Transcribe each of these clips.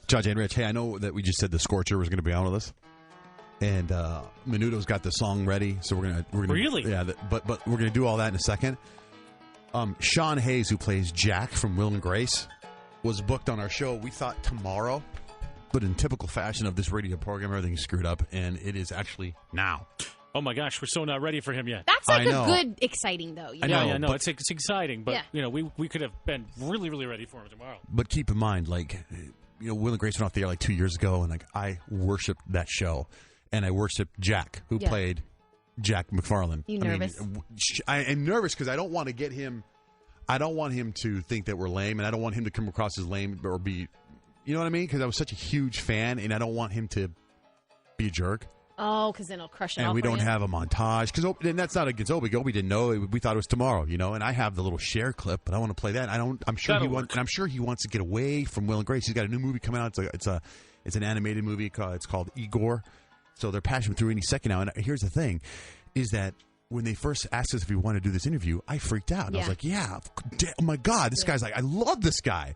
Judge and Rich, hey, I know that we just said the Scorcher was going to be on with us, and Menudo's got the song ready, so we're gonna really, yeah, but we're gonna do all that in a second. Sean Hayes, who plays Jack from Will and Grace, was booked on our show. We thought tomorrow, but in typical fashion of this radio program, everything's screwed up, and it is actually now. Oh my gosh, we're so not ready for him yet. That's like a good exciting though. You know? Yeah, it's exciting, but we could have been really, really ready for him tomorrow. But keep in mind, like, Will and Grace went off the air like 2 years ago, and like I worshipped that show, and I worshipped Jack, who played Jack McFarlane. You nervous? I am nervous because I don't want to get him. I don't want him to think that we're lame, and I don't want him to come across as lame or be, you know what I mean? Because I was such a huge fan, and I don't want him to be a jerk. Oh, because then he'll crush it. And we don't have a montage because, and that's not against Obi. Obi didn't know. We thought it was tomorrow, And I have the little share clip, but I want to play that. I'm sure he wants to get away from Will and Grace. He's got a new movie coming out. It's an animated movie. It's called Igor. So they're passing through any second now. And here's the thing, is that when they first asked us if we wanted to do this interview, I freaked out. And I was like, oh my God, this guy's like, I love this guy.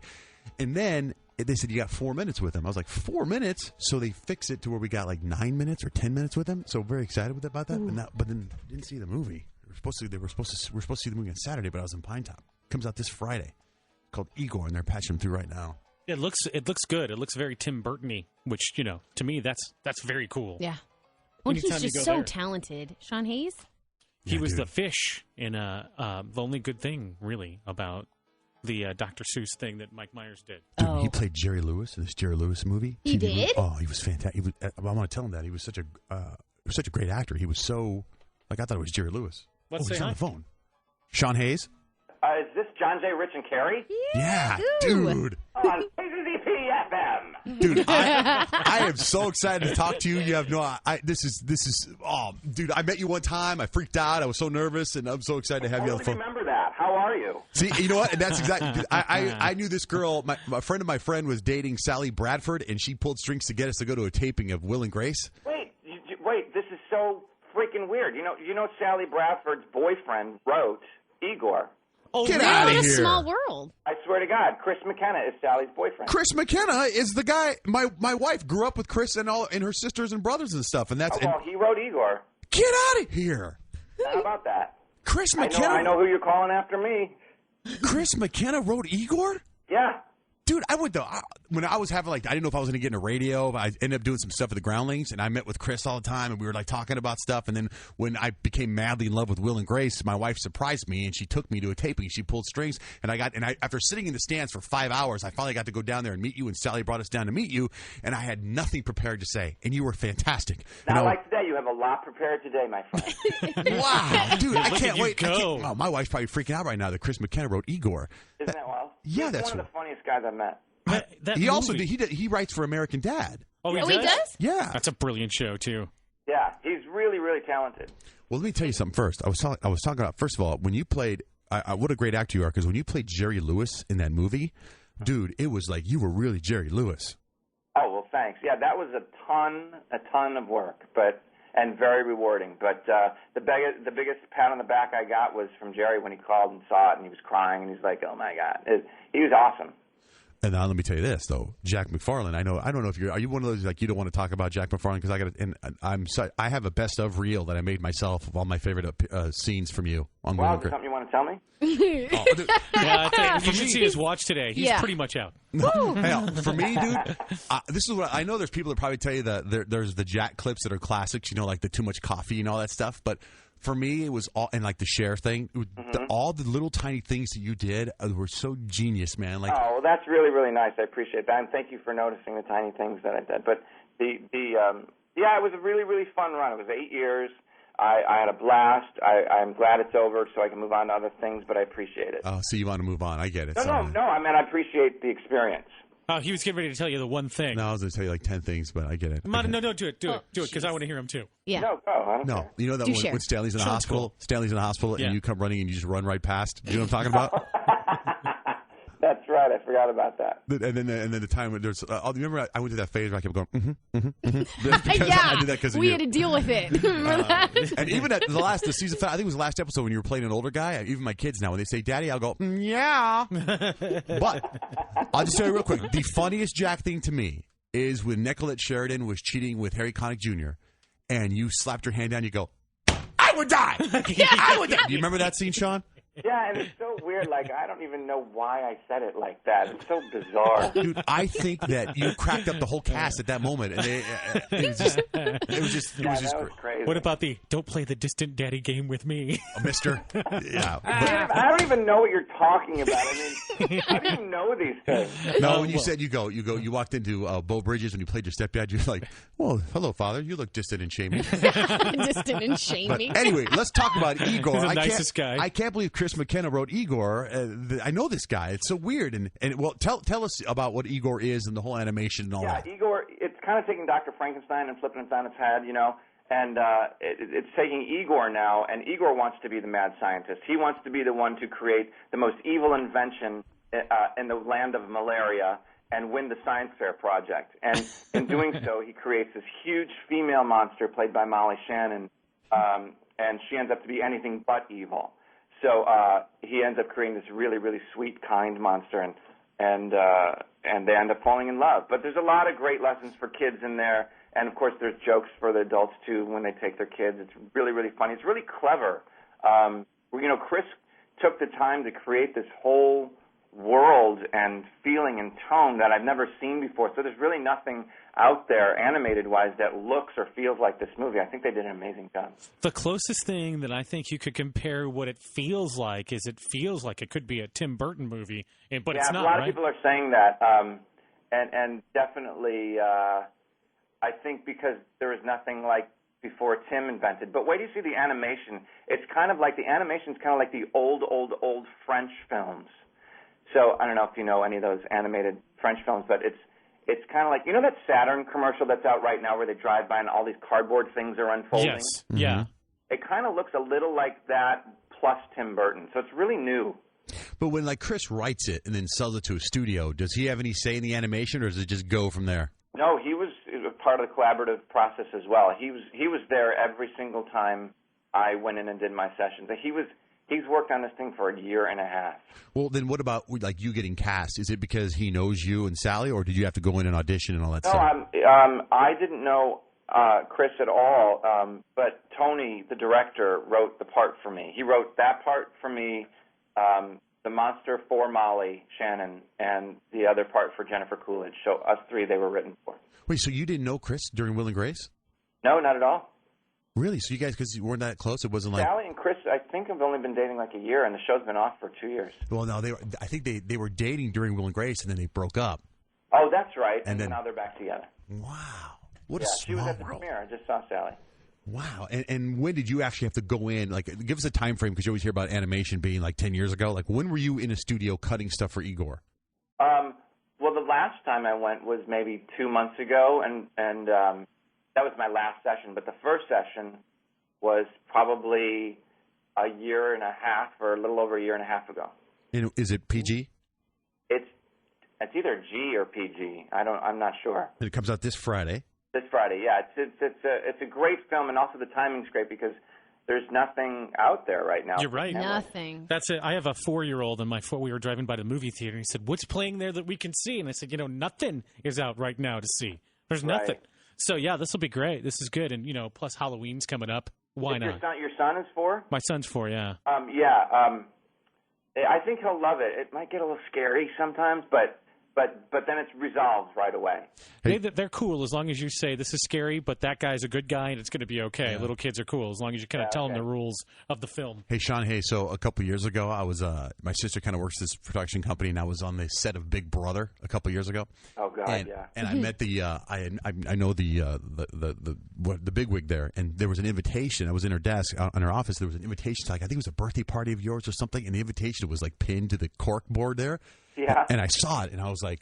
And then they said, you got 4 minutes with him. I was like, 4 minutes? So they fixed it to where we got like 9 minutes or 10 minutes with him. So very excited about that. But then didn't see the movie. We're supposed to see the movie on Saturday, but I was in Pine Top. Comes out this Friday. It's called Igor, and they're patching him through right now. It looks good. It looks very Tim Burton-y, which, to me, that's very cool. Yeah. Well, he's just so talented. Sean Hayes? He was the fish in The Only Good Thing, really, about the Dr. Seuss thing that Mike Myers did. Dude, he played Jerry Lewis in this Jerry Lewis movie. He did? Movie. Oh, he was fantastic. I want to tell him that. He was such a great actor. He was so, I thought it was Jerry Lewis. Let's say on the phone. Sean Hayes? Is this John J. Rich and Carrie? Yeah, dude. On KZZP-FM. Dude, I am so excited to talk to you. You have no, this is, dude, I met you one time. I freaked out. I was so nervous, and I'm so excited to have you on the phone. I remember that. How are you? See, you know what? And that's exactly, I knew this girl, a friend of my friend was dating Sally Bradford, and she pulled strings to get us to go to a taping of Will and Grace. Wait, this is so freaking weird. You know Sally Bradford's boyfriend wrote Igor. Oh, get out of here. What a small world. I swear to God, Chris McKenna is Sally's boyfriend. Chris McKenna is the guy. My wife grew up with Chris and her sisters and brothers and stuff. And he wrote Igor. Get out of here. How about that? Chris McKenna. I know who you're calling after me. Chris McKenna wrote Igor? Yeah. Dude, when I was having I didn't know if I was going to get into radio. I ended up doing some stuff at the Groundlings, and I met with Chris all the time, and we were talking about stuff. And then when I became madly in love with Will and Grace, my wife surprised me, and she took me to a taping. She pulled strings, and after sitting in the stands for 5 hours, I finally got to go down there and meet you. And Sally brought us down to meet you, and I had nothing prepared to say, and you were fantastic. Not like today. You have a lot prepared today, my friend. Wow, dude, I can't wait. My wife's probably freaking out right now that Chris McKenna wrote Igor. Isn't that wild? Yeah, He's that's one of the funniest guys I've met. He also he writes for American Dad. Oh, he does? Yeah, that's a brilliant show too. Yeah, he's really, really talented. Well, let me tell you something first. I was talking about, first of all, when you played. What a great actor you are, because when you played Jerry Lewis in that movie, dude, it was like you were really Jerry Lewis. Oh well, thanks. Yeah, that was a ton of work, and very rewarding. But the biggest pat on the back I got was from Jerry when he called and saw it, and he was crying, and he's like, "Oh my God," he was awesome. And now let me tell you this though, Jack McFarlane. I don't know if are you one of those you don't want to talk about Jack McFarlane, because I have a best of reel that I made myself of all my favorite scenes from you on. Wow, is there something you want to tell me? Yeah, I think you should see his watch today. He's pretty much out. Hell, for me, dude, this is what I know. There's people that probably tell you that there's the Jack clips that are classics, like the too much coffee and all that stuff, but. For me, it was all, and the share thing, all the little tiny things that you did were so genius, man. Oh, well, that's really, really nice. I appreciate that, and thank you for noticing the tiny things that I did. But it was a really, really fun run. It was 8 years. I had a blast. I'm glad it's over, so I can move on to other things. But I appreciate it. Oh, so you want to move on? I get it. No. I mean, I appreciate the experience. Oh, he was getting ready to tell you the one thing. No, I was going to tell you 10 things, but I get it. No, don't do it. Do it, because I want to hear him too. Yeah. No. You know that when Stanley's in the hospital? Cool. Stanley's in the hospital, and you come running and you just run right past. You know what I'm talking about? That's right. I forgot about that. And then the time when there's, remember I went through that phase where I kept going, Yeah, I did that because we had to deal with it. Remember that? And even at the season, I think it was the last episode when you were playing an older guy. Even my kids now, when they say "Daddy," I'll go, "Yeah." But I'll just tell you real quick: the funniest Jack thing to me is when Nicolette Sheridan was cheating with Harry Connick Jr. and you slapped your hand down. You go, "I would die." I would die. Do you remember that scene, Sean? Yeah, and it's so weird. Like, I don't even know why I said it like that. It's so bizarre. Dude, I think that you cracked up the whole cast at that moment. And it was just crazy. What about the "don't play the distant daddy game with me"? Mister? Yeah. I don't even know what you're talking about. I mean, I didn't know these things. No, when you said you walked into Bo Bridges when you played your stepdad, you're like, well, hello, father. You look distant and shamey. Distant and shamey. But anyway, let's talk about Igor. He's the nicest guy. I can't believe Chris McKenna wrote Igor. I know this guy. It's so weird. And well, tell us about what Igor is and the whole animation and all that. Yeah, Igor, it's kind of taking Dr. Frankenstein and flipping it on its head, and it's taking Igor now, and Igor wants to be the mad scientist. He wants to be the one to create the most evil invention in the land of malaria and win the science fair project. And in doing so, he creates this huge female monster played by Molly Shannon, and she ends up to be anything but evil. So he ends up creating this really, really sweet, kind monster, and they end up falling in love. But there's a lot of great lessons for kids in there, and of course there's jokes for the adults too when they take their kids. It's really, really funny. It's really clever. Chris took the time to create this whole world and feeling and tone that I've never seen before. So there's really nothing out there animated-wise that looks or feels like this movie. I think they did an amazing job. The closest thing that I think you could compare what it feels like is it feels like it could be a Tim Burton movie, but it's not, a lot right? of people are saying that, and definitely I think because there is nothing like before Tim invented. But wait till you see the animation. It's kind of like the animation's kind of like the old French films. So I don't know if you know any of those animated French films, but it's kind of like, that Saturn commercial that's out right now where they drive by and all these cardboard things are unfolding? Yes, yeah. It kind of looks a little like that plus Tim Burton. So it's really new. But when Chris writes it and then sells it to a studio, does he have any say in the animation or does it just go from there? No, he was a part of the collaborative process as well. He was there every single time I went in and did my sessions. He's worked on this thing for a year and a half. Well, then what about you getting cast? Is it because he knows you and Sally, or did you have to go in and audition and all that stuff? No, I didn't know Chris at all, but Tony, the director, wrote the part for me. He wrote that part for me, the monster for Molly Shannon, and the other part for Jennifer Coolidge. So us three, they were written for. Wait, so you didn't know Chris during Will and Grace? No, not at all. Really? So you guys, because you weren't that close, it wasn't like... Sally and Chris, I think, have only been dating like a year, and the show's been off for 2 years. Well, no, I think they were dating during Will and Grace, and then they broke up. Oh, that's right. And then now they're back together. Wow. What a small she was at the world. premiere. I just saw Sally. Wow. And when did you actually have to go in? Give us a time frame, because you always hear about animation being 10 years ago. When were you in a studio cutting stuff for Igor? Well, the last time I went was maybe 2 months ago, and that was my last session. But the first session was probably a year and a half or a little over a year and a half ago. And is it PG? It's either G or PG. I'm not sure. And it comes out this Friday. This Friday, yeah. It's a great film, and also the timing's great because there's nothing out there right now. You're right. Nothing. That's it. I have a 4-year-old, and we were driving by the movie theater, and he said, "What's playing there that we can see?" And I said, "Nothing is out right now to see. There's nothing." So yeah, this will be great. This is good, and plus Halloween's coming up. Why not? Your son is 4? My son's 4, yeah. I think he'll love it. It might get a little scary sometimes, but then it's resolved right away. Hey. They're cool as long as you say this is scary, but that guy's a good guy and it's going to be okay. Yeah. Little kids are cool as long as you kind of tell them the rules of the film. Hey, Sean, so a couple years ago, I was my sister kind of works this production company, and I was on the set of Big Brother a couple years ago. Oh God, and I met I know the bigwig there, and there was an invitation. I was in her desk on her office. There was an invitation to I think it was a birthday party of yours or something, and the invitation was pinned to the cork board there. Yeah. And I saw it, and I was like,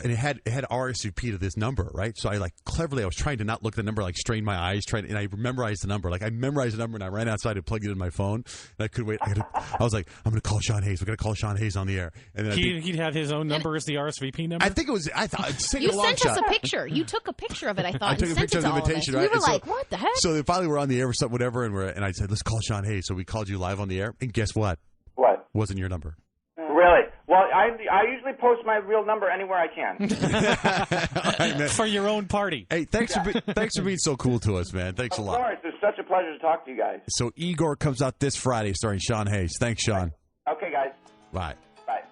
And it had RSVP to this number, right? So I cleverly, I was trying to not look at the number, strain my eyes, and I memorized the number. I memorized the number, and I ran outside and plugged it in my phone. And I couldn't wait. I was like, I'm going to call Sean Hayes. We're going to call Sean Hayes on the air. And then he'd have his own number as the RSVP number. I think it was. I thought you sent us a picture. You took a picture of it. I thought. I took a picture of the invitation. Right? We were like, what the heck? So then finally we're on the air or something, whatever, and I said, let's call Sean Hayes. So we called you live on the air, and guess what? What? Wasn't your number. Really? Well, I usually post my real number anywhere I can. For your own party. Hey, thanks for being so cool to us, man. Thanks a lot. Of course. It's such a pleasure to talk to you guys. So Igor comes out this Friday starring Sean Hayes. Thanks, Sean. Okay, guys. Bye. Bye.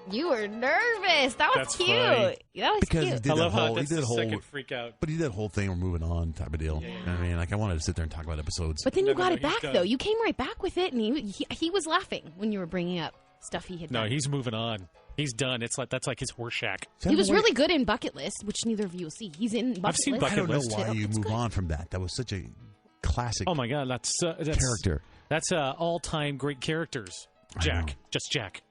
You were nervous. That was cute. Funny. That was Because cute. he did the second freak out. But he did the whole thing. We're moving on type of deal. Yeah. I mean, I wanted to sit there and talk about episodes. But then you got it back, done. though. You came right back with it, and he was laughing when you were bringing up stuff he had done. No, he's moving on. He's done. That's like his horse shack. He was really good in Bucket List, which neither of you will see. He's in Bucket I've seen List. Bucket I don't know List. why you move on from that. That was such a classic. Oh my God, that's character. That's all-time great characters. Jack, just Jack.